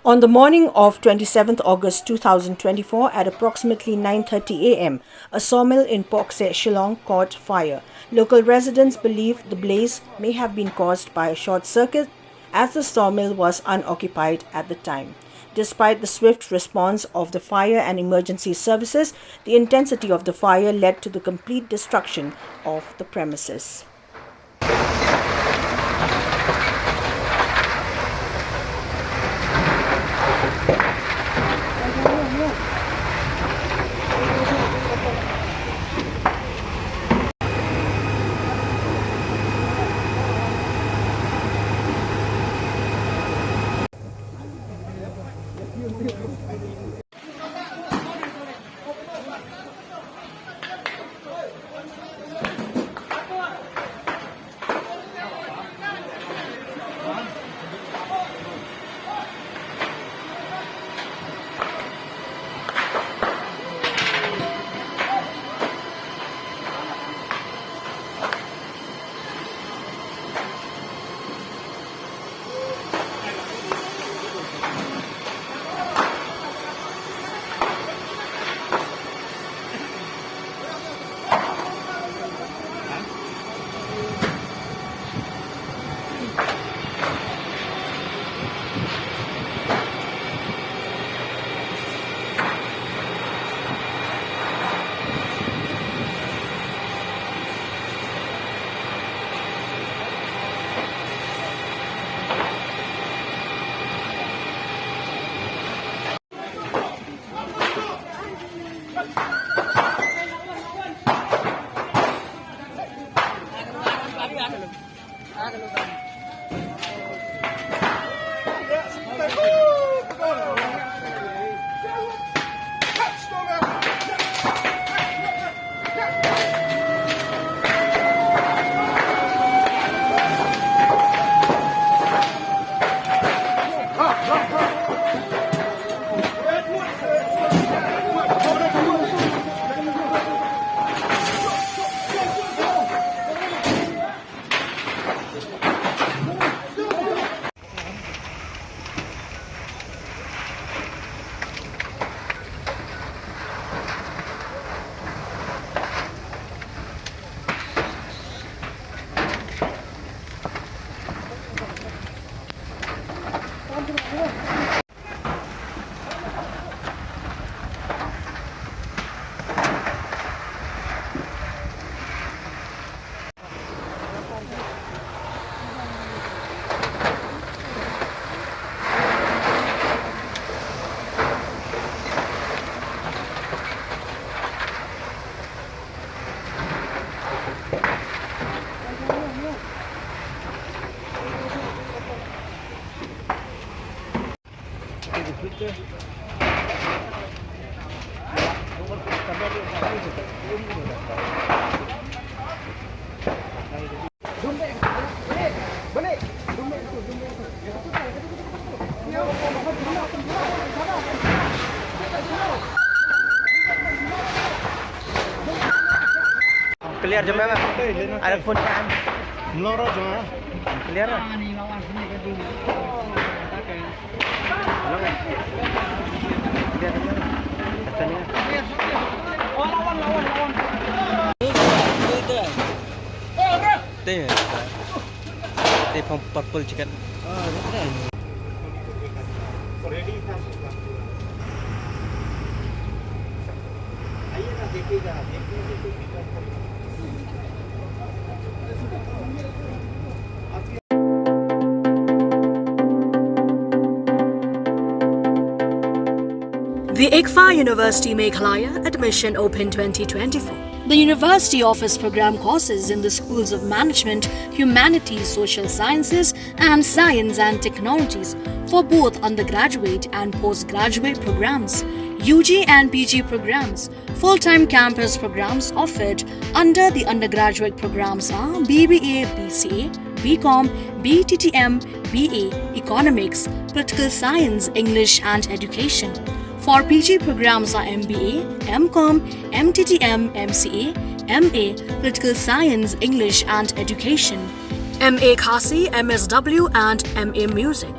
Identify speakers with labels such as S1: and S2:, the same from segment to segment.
S1: On the morning of 27th August 2024 at approximately 9:30 a.m., a sawmill in Pohkseh, Shillong caught fire. Local residents believe the blaze may have been caused by a short circuit as the sawmill was unoccupied at the time. Despite the swift response of the fire and emergency services, the intensity of the fire led to the complete destruction of the premises.
S2: Clear jom memang. Ada phone kan?
S3: Loro jom.
S2: Clear lah. Belum kan? Clear jom. Asalnya.
S3: Oh lawan.
S2: Teh. Teh purple chicken.
S3: Ready था आइए ना देखिएगा
S4: The ICFA University Meghalaya Admission Open 2024. The university offers program courses in the schools of management, humanities, social sciences, and science and technologies for both undergraduate and postgraduate programs, UG and PG programs. Full-time campus programs offered under the undergraduate programs are BBA, BCA, BCom, BTTM, BA, Economics, Political Science, English and Education. For PG programs are MBA, MCom, MTTM, MCA, MA, Political Science, English and Education, MA Khasi, MSW and MA Music.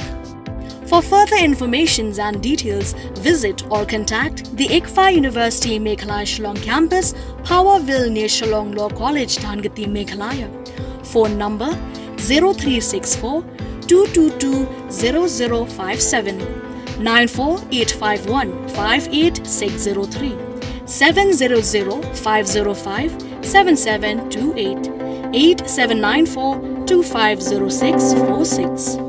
S4: For further informations and details, visit or contact the ICFA University Meghalaya Shillong campus, Powerville near Shillong Law College, Dhangati, Meghalaya. Phone number 0364 222 0057 94851 58603 700 505 7728 8794 250646.